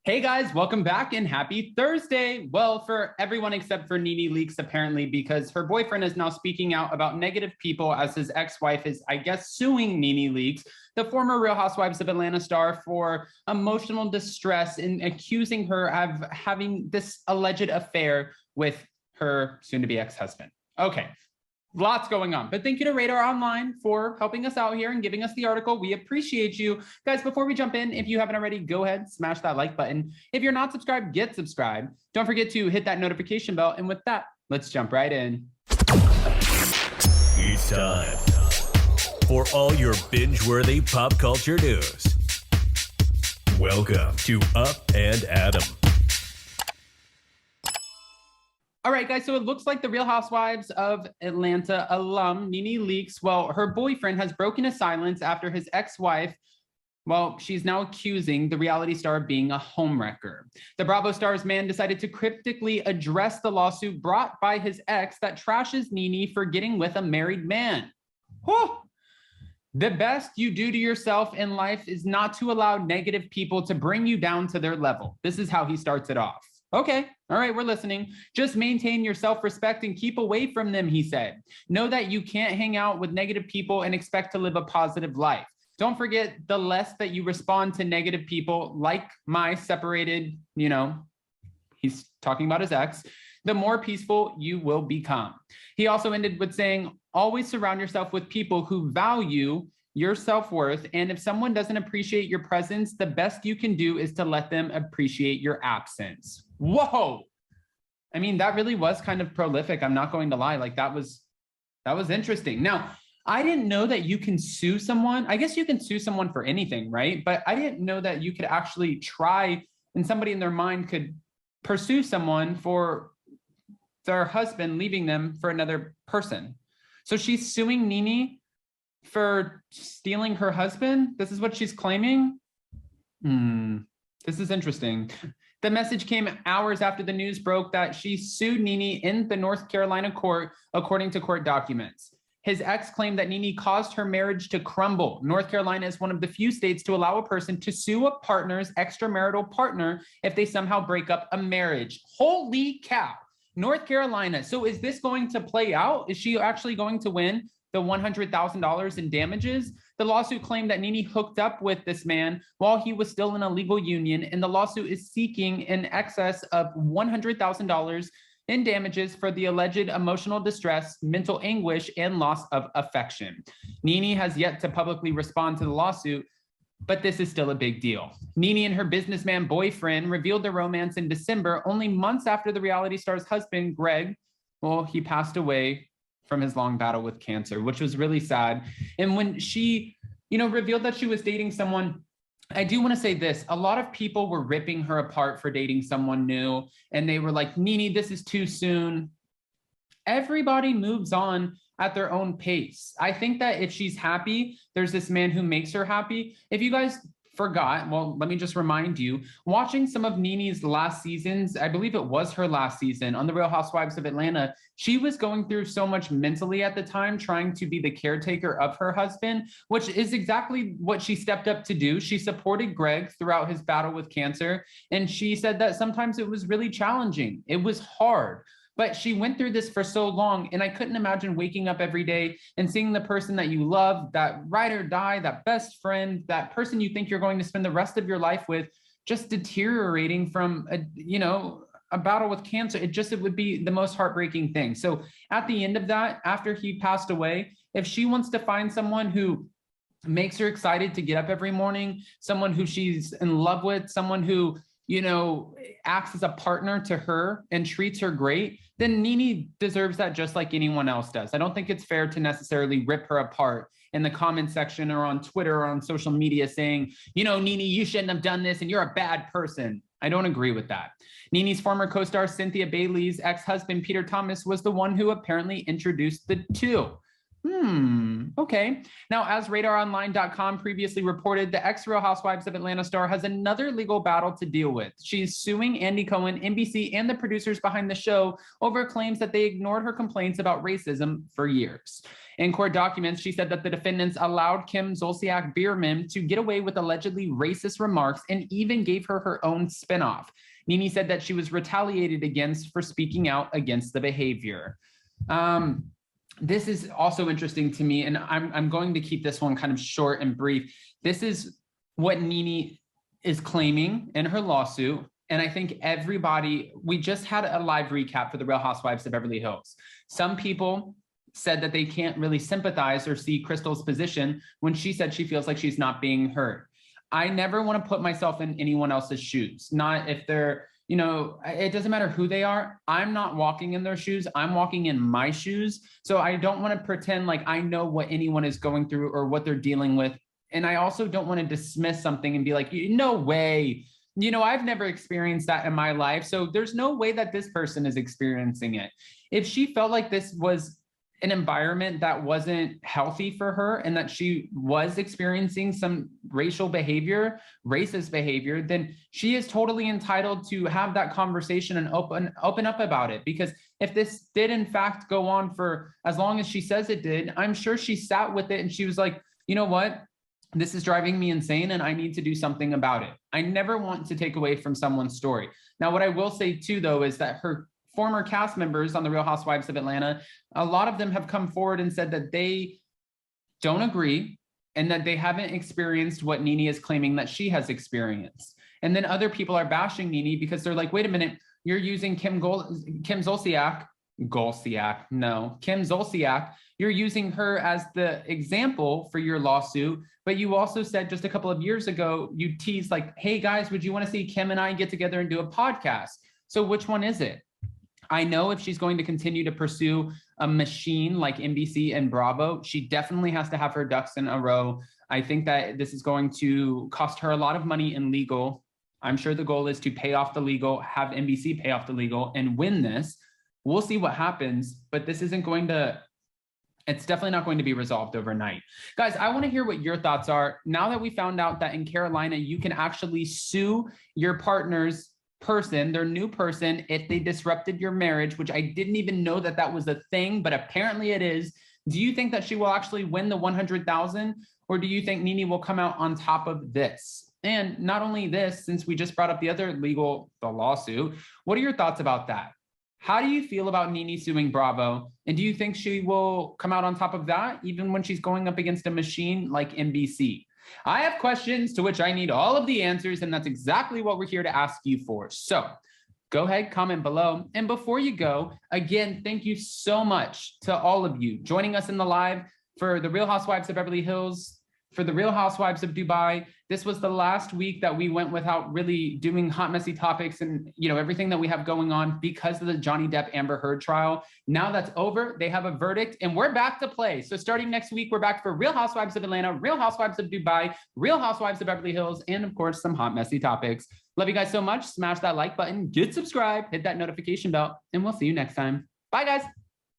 Hey guys, welcome back and happy Thursday. Well, for everyone except for Nene Leakes, apparently, because her boyfriend is now speaking out about negative people as his ex-wife is, I guess, suing Nene Leakes, the former Real Housewives of Atlanta star, for emotional distress and accusing her of having this alleged affair with her soon-to-be ex-husband. Okay. Lots going on, but thank you to Radar Online for helping us out here and giving us the article. We appreciate you guys. Before we jump in, if you haven't already, go ahead, smash that like button. If you're not subscribed, get subscribed. Don't forget to hit that notification bell. And with that, let's jump right in. It's time for all your binge-worthy pop culture news. Welcome to Up and Adam. All right, guys, so it looks like the Real Housewives of Atlanta alum, Nene Leakes, well, her boyfriend has broken his silence after his ex-wife, well, she's now accusing the reality star of being a homewrecker. The Bravo star's man decided to cryptically address the lawsuit brought by his ex that trashes Nene for getting with a married man. Whew. The best you do to yourself in life is not to allow negative people to bring you down to their level. This is how he starts it off. Okay, all right, we're listening. Just maintain your self-respect and keep away from them, he said. Know that you can't hang out with negative people and expect to live a positive life. Don't forget, the less that you respond to negative people, like my separated, he's talking about his ex, the more peaceful you will become. He also ended with saying, always surround yourself with people who value your self-worth, and if someone doesn't appreciate your presence, the best you can do is to let them appreciate your absence. Whoa. I mean, that really was kind of prolific. I'm not going to lie. Like that was interesting. Now, I didn't know that you can sue someone. I guess you can sue someone for anything, right? But I didn't know that you could actually try and somebody in their mind could pursue someone for their husband leaving them for another person. So she's suing Nene for stealing her husband. This is what she's claiming. This is interesting. The message came hours after the news broke that she sued Nene in the North Carolina court, according to court documents. His ex claimed that Nene caused her marriage to crumble. North Carolina is one of the few states to allow a person to sue a partner's extramarital partner if they somehow break up a marriage. Holy cow. North Carolina. So is this going to play out? Is she actually going to win the $100,000 in damages? The lawsuit claimed that Nene hooked up with this man while he was still in a legal union, and the lawsuit is seeking in excess of $100,000 in damages for the alleged emotional distress, mental anguish, and loss of affection. Nene has yet to publicly respond to the lawsuit, but this is still a big deal. Nene and her businessman boyfriend revealed their romance in December, only months after the reality star's husband, Greg, well, he passed away from his long battle with cancer, which was really sad. And when she, revealed that she was dating someone, I do want to say this, a lot of people were ripping her apart for dating someone new. And they were like, Nene, this is too soon. Everybody moves on at their own pace. I think that if she's happy, there's this man who makes her happy. If you guys forgot, well, let me just remind you, watching some of Nene's last seasons, I believe it was her last season on the Real Housewives of Atlanta, she was going through so much mentally at the time, trying to be the caretaker of her husband, which is exactly what she stepped up to do. She supported Greg throughout his battle with cancer, and she said that sometimes it was really challenging. It was hard. But she went through this for so long, and I couldn't imagine waking up every day and seeing the person that you love, that ride or die, that best friend, that person you think you're going to spend the rest of your life with, just deteriorating from a battle with cancer. It would be the most heartbreaking thing. So at the end of that, after he passed away, if she wants to find someone who makes her excited to get up every morning, someone who she's in love with, someone who acts as a partner to her and treats her great, then Nene deserves that just like anyone else does. I don't think it's fair to necessarily rip her apart in the comment section or on Twitter or on social media saying, Nene, you shouldn't have done this and you're a bad person. I don't agree with that. Nene's former co-star Cynthia Bailey's ex-husband, Peter Thomas, was the one who apparently introduced the two. Okay. Now, as RadarOnline.com previously reported, the ex-Real Housewives of Atlanta star has another legal battle to deal with. She's suing Andy Cohen, NBC, and the producers behind the show over claims that they ignored her complaints about racism for years. In court documents, she said that the defendants allowed Kim Zolciak Bierman to get away with allegedly racist remarks and even gave her her own spinoff. Nene said that she was retaliated against for speaking out against the behavior. This is also interesting to me, and I'm going to keep this one kind of short and brief. This is what Nene is claiming in her lawsuit. And I think everybody, we just had a live recap for the Real Housewives of Beverly Hills. Some people said that they can't really sympathize or see Crystal's position when she said she feels like she's not being heard. I never want to put myself in anyone else's shoes, not if they're, you know, it doesn't matter who they are. I'm not walking in their shoes. I'm walking in my shoes. So I don't want to pretend like I know what anyone is going through or what they're dealing with. And I also don't want to dismiss something and be like, no way. You know, I've never experienced that in my life. So there's no way that this person is experiencing it. If she felt like this was an environment that wasn't healthy for her and that she was experiencing some racial behavior, racist behavior, then she is totally entitled to have that conversation and open up about it. Because if this did in fact go on for as long as she says it did, I'm sure she sat with it and she was like, you know what? This is driving me insane and I need to do something about it. I never want to take away from someone's story. Now, what I will say too, though, is that her former cast members on the Real Housewives of Atlanta, a lot of them have come forward and said that they don't agree and that they haven't experienced what Nene is claiming that she has experienced. And then other people are bashing Nene because they're like, wait a minute, you're using Kim Zolciak, you're using her as the example for your lawsuit, but you also said just a couple of years ago, you teased like, hey guys, would you want to see Kim and I get together and do a podcast? So which one is it? I know if she's going to continue to pursue a machine like NBC and Bravo, she definitely has to have her ducks in a row. I think that this is going to cost her a lot of money in legal. I'm sure the goal is to pay off the legal, have NBC pay off the legal and win this. We'll see what happens, but this isn't going to, it's definitely not going to be resolved overnight. Guys, I want to hear what your thoughts are. Now that we found out that in Carolina, you can actually sue your partner's person, their new person, if they disrupted your marriage, which I didn't even know that that was a thing, but apparently it is. Do you think that she will actually win the 100,000, or do you think Nene will come out on top of this? And not only this, since we just brought up the other the lawsuit, what are your thoughts about that? How do you feel about Nene suing Bravo? And do you think she will come out on top of that, even when she's going up against a machine like NBC? I have questions to which I need all of the answers, and that's exactly what we're here to ask you for. So go ahead, comment below. And before you go, again, thank you so much to all of you joining us in the live for the Real Housewives of Beverly Hills, for the Real Housewives of Dubai. This was the last week that we went without really doing hot, messy topics and, you know, everything that we have going on because of the Johnny Depp Amber Heard trial. Now that's over. They have a verdict and we're back to play. So starting next week, we're back for Real Housewives of Atlanta, Real Housewives of Dubai, Real Housewives of Beverly Hills, and of course, some hot, messy topics. Love you guys so much. Smash that like button, get subscribed, hit that notification bell, and we'll see you next time. Bye, guys.